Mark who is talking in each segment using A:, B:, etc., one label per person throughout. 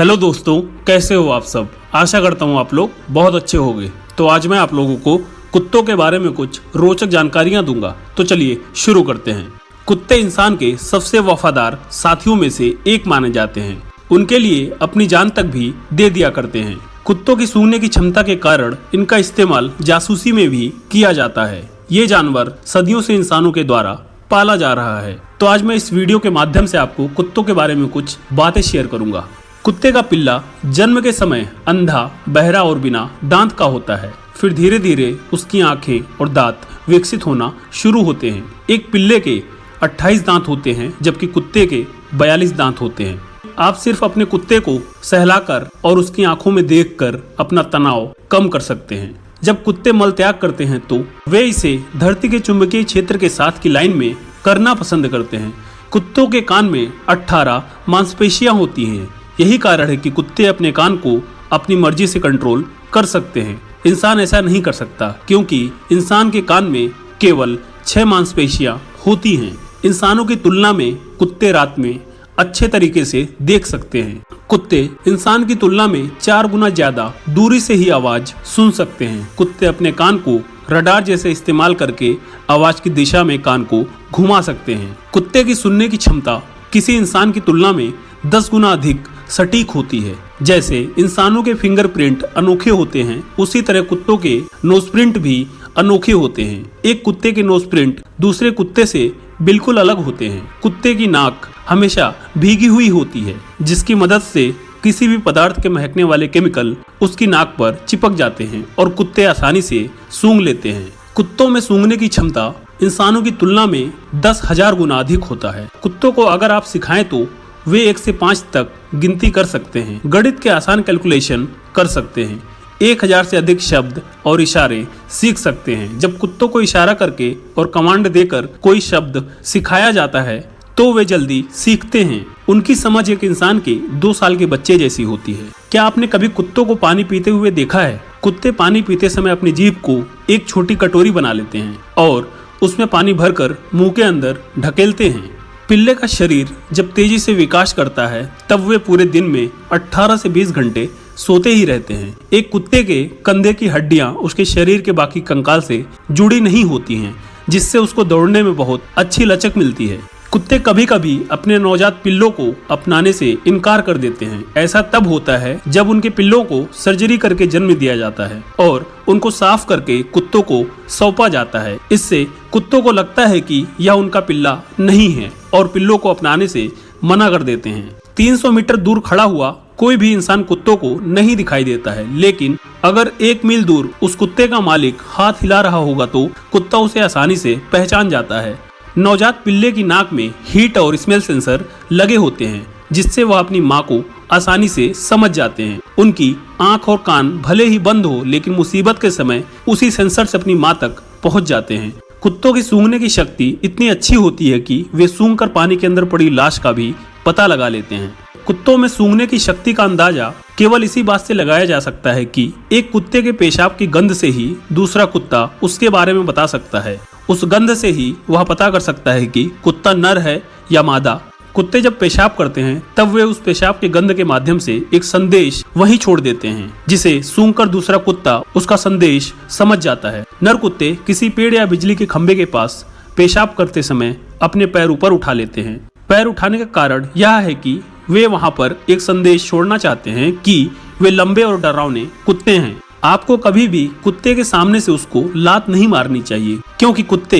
A: Hello दोस्तों, कैसे हो आप सब। आशा करता हूँ आप लोग बहुत अच्छे होंगे। तो आज मैं आप लोगों को कुत्तों के बारे में कुछ रोचक जानकारियाँ दूंगा। तो चलिए शुरू करते हैं। कुत्ते इंसान के सबसे वफादार साथियों में से एक माने जाते हैं। उनके लिए अपनी जान तक भी दे दिया करते हैं। कुत्तों की सूंघने की क्षमता के कारण इनका इस्तेमाल जासूसी में भी किया जाता है। ये जानवर सदियों से इंसानों के द्वारा पाला जा रहा है। तो आज मैं इस वीडियो के माध्यम से आपको कुत्तों के बारे में कुछ बातें शेयर करूंगा। कुत्ते का पिल्ला जन्म के समय अंधा, बहरा और बिना दांत का होता है। फिर धीरे धीरे उसकी आंखें और दांत विकसित होना शुरू होते हैं। एक पिल्ले के 28 दांत होते हैं, जबकि कुत्ते के 42 दांत होते हैं। आप सिर्फ अपने कुत्ते को सहलाकर और उसकी आंखों में देखकर अपना तनाव कम कर सकते हैं। जब कुत्ते मल त्याग करते हैं तो वे इसे धरती के चुंबकीय क्षेत्र के साथ की लाइन में करना पसंद करते हैं। कुत्तों के कान में 18 मांसपेशियां होती हैं। यही कारण है कि कुत्ते अपने कान को अपनी मर्जी से कंट्रोल कर सकते हैं। इंसान ऐसा नहीं कर सकता, क्योंकि इंसान के कान में केवल 6 मांसपेशियां होती हैं। इंसानों की तुलना में कुत्ते रात में अच्छे तरीके से देख सकते हैं। कुत्ते इंसान की तुलना में 4 गुना ज्यादा दूरी से ही आवाज सुन सकते हैं। कुत्ते अपने कान को रडार जैसे इस्तेमाल करके आवाज की दिशा में कान को घुमा सकते हैं। कुत्ते की सुनने की क्षमता किसी इंसान की तुलना में 10 गुना अधिक सटीक होती है। जैसे इंसानों के फिंगरप्रिंट अनोखे होते हैं, उसी तरह कुत्तों के नोजप्रिंट भी अनोखे होते हैं। एक कुत्ते के नोजप्रिंट दूसरे कुत्ते से बिल्कुल अलग होते हैं। कुत्ते की नाक हमेशा भीगी हुई होती है, जिसकी मदद से किसी भी पदार्थ के महकने वाले केमिकल उसकी नाक पर चिपक जाते हैं और कुत्ते आसानी से सूंघ लेते हैं। कुत्तों में सूंघने की क्षमता इंसानों की तुलना में 10,000 गुना अधिक होता है। कुत्तों को अगर आप सिखाएं तो वे 1 से 5 तक गिनती कर सकते हैं। गणित के आसान कैलकुलेशन कर सकते हैं। 1000 से अधिक शब्द और इशारे सीख सकते हैं। जब कुत्तों को इशारा करके और कमांड देकर कोई शब्द सिखाया जाता है तो वे जल्दी सीखते हैं। उनकी समझ एक इंसान के 2 साल के बच्चे जैसी होती है। क्या आपने कभी कुत्तों को पानी पीते हुए देखा है? कुत्ते पानी पीते समय अपनी जीभ को एक छोटी कटोरी बना लेते हैं और उसमें पानी भरकर मुंह के अंदर ढकेलते हैं। पिल्ले का शरीर जब तेजी से विकास करता है तब वे पूरे दिन में 18 से 20 घंटे सोते ही रहते हैं। एक कुत्ते के कंधे की हड्डियां उसके शरीर के बाकी कंकाल से जुड़ी नहीं होती हैं, जिससे उसको दौड़ने में बहुत अच्छी लचक मिलती है। कुत्ते कभी कभी अपने नवजात पिल्लों को अपनाने से इनकार कर देते हैं। ऐसा तब होता है जब उनके पिल्लों को सर्जरी करके जन्म दिया जाता है और उनको साफ करके कुत्तों को सौंपा जाता है। इससे कुत्तों को लगता है कि यह उनका पिल्ला नहीं है और पिल्लों को अपनाने से मना कर देते हैं। 300 मीटर दूर खड़ा हुआ कोई भी इंसान कुत्तों को नहीं दिखाई देता है, लेकिन अगर 1 मील दूर उस कुत्ते का मालिक हाथ हिला रहा होगा तो कुत्ता उसे आसानी से पहचान जाता है। नवजात पिल्ले की नाक में हीट और स्मेल सेंसर लगे होते हैं, जिससे वह अपनी मां को आसानी से समझ जाते हैं। उनकी आंख और कान भले ही बंद हो, लेकिन मुसीबत के समय उसी सेंसर से अपनी मां तक पहुंच जाते हैं। कुत्तों की सूंघने की शक्ति इतनी अच्छी होती है कि वे सूंघकर पानी के अंदर पड़ी लाश का भी पता लगा लेते हैं। कुत्तों में सूंघने की शक्ति का अंदाजा केवल इसी बात से लगाया जा सकता है कि एक कुत्ते के पेशाब की गंध से ही दूसरा कुत्ता उसके बारे में बता सकता है। उस गंध से ही वह पता कर सकता है कि कुत्ता नर है या मादा। कुत्ते जब पेशाब करते हैं तब वे उस पेशाब के गंध के माध्यम से एक संदेश वहीं छोड़ देते हैं, जिसे सूंघकर दूसरा कुत्ता उसका संदेश समझ जाता है। नर कुत्ते किसी पेड़ या बिजली के खंभे के पास पेशाब करते समय अपने पैर ऊपर उठा लेते हैं। पैर उठाने का कारण यह है कि वे वहां पर एक संदेश छोड़ना चाहते हैं कि वे लंबे और डरावने कुत्ते हैं। आपको कभी भी कुत्ते के सामने से उसको लात नहीं मारनी चाहिए, क्योंकि कुत्ते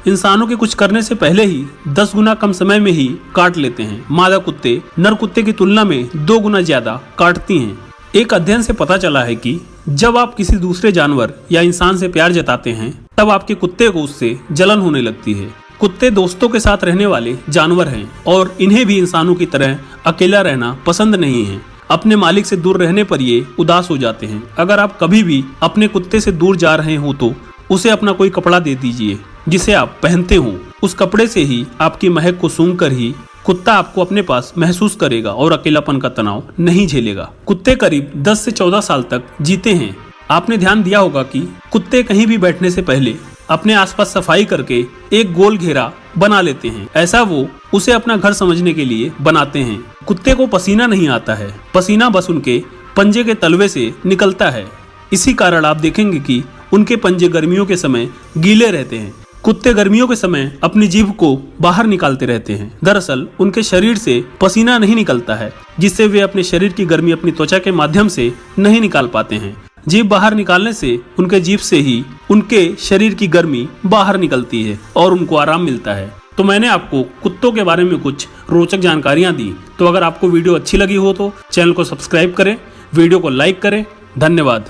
A: इंसानों के कुछ करने से पहले ही 10 गुना कम समय में ही काट लेते हैं। मादा कुत्ते नर कुत्ते की तुलना में 2 गुना ज्यादा काटती हैं। एक अध्ययन से पता चला है कि जब आप किसी दूसरे जानवर या इंसान से प्यार जताते हैं तब आपके कुत्ते को उससे जलन होने लगती है। कुत्ते दोस्तों के साथ रहने वाले जानवर हैं और इन्हें भी इंसानों की तरह अकेला रहना पसंद नहीं है। अपने मालिक से दूर रहने पर ये उदास हो जाते हैं। अगर आप कभी भी अपने कुत्ते से दूर जा रहे हो तो उसे अपना कोई कपड़ा दे दीजिए जिसे आप पहनते हो। उस कपड़े से ही आपकी महक को सूंघकर ही कुत्ता आपको अपने पास महसूस करेगा और अकेलापन का तनाव नहीं झेलेगा। कुत्ते करीब 10 से 14 साल तक जीते हैं। आपने ध्यान दिया होगा कि कुत्ते कहीं भी बैठने से पहले अपने आसपास सफाई करके एक गोल घेरा बना लेते हैं। ऐसा वो उसे अपना घर समझने के लिए बनाते हैं। कुत्ते को पसीना नहीं आता है, पसीना बस उनके पंजे के तलवे से निकलता है। इसी कारण आप देखेंगे कि उनके पंजे गर्मियों के समय गीले रहते हैं। कुत्ते गर्मियों के समय अपनी जीभ को बाहर निकालते रहते हैं। दरअसल उनके शरीर से पसीना नहीं निकलता है, जिससे वे अपने शरीर की गर्मी अपनी त्वचा के माध्यम से नहीं निकाल पाते हैं। जीभ बाहर निकालने से उनके जीभ से ही उनके शरीर की गर्मी बाहर निकलती है और उनको आराम मिलता है। तो मैंने आपको कुत्तों के बारे में कुछ रोचक जानकारियां दी। तो अगर आपको वीडियो अच्छी लगी हो तो चैनल को सब्सक्राइब करें, वीडियो को लाइक करें। धन्यवाद।